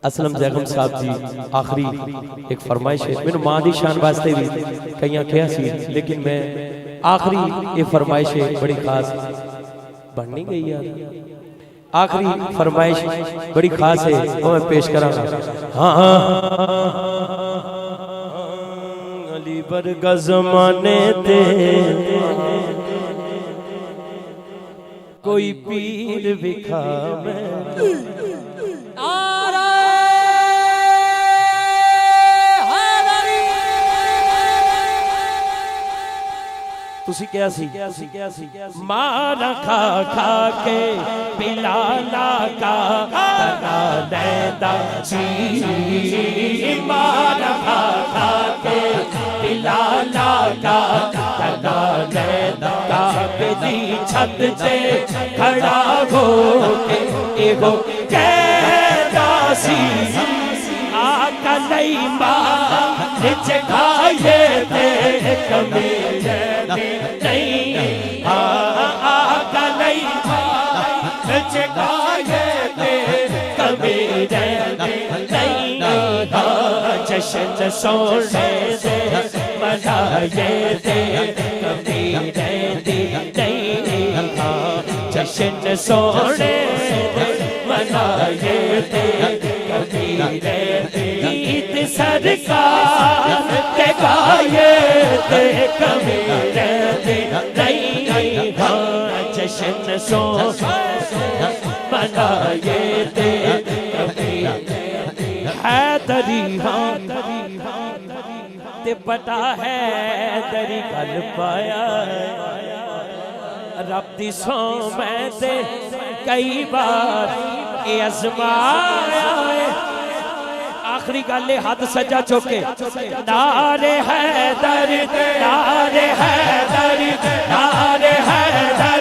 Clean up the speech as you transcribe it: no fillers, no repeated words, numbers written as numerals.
اسلم زیغم صاحب جی آخری ایک فرمائش ہے میں ماں دی شان واسطے بھی کئیاں کیا سی لیکن میں آخری یہ فرمائش ہے بڑی خاص بڑھنی گئی یار آخری فرمائش بڑی خاص ہے وہ میں پیش کراں گا علی برگا زمانے تے کوئی پیر بکھا میں تسی کیا سی مارا کھا کھا کے پلالا کا تنا لیندہ سی مارا کھا کھا کے پلالا کا تنا لیندہ کعبے دی چھت تے کھڑا ہو کے ایگو کہتا سی آقا نہیں ماں جگائے تے کمی نہیں آقا نہیں ماں جگائے تے کمی نہیں جشن سونے سے منائے تے کمی نہیں جشن سونے سے منائے تے کمی عید سرکار کے گائے تے کمی نہیں جشن سونے منائے تے کمی حیدری تے بڑا حیدری گل پایا رب دی سو میں تے کئی بار اے ازمایا آخری گلے ہاتھ سجا چوکے نعرے حیدر نعرے حیدر نعرے حیدر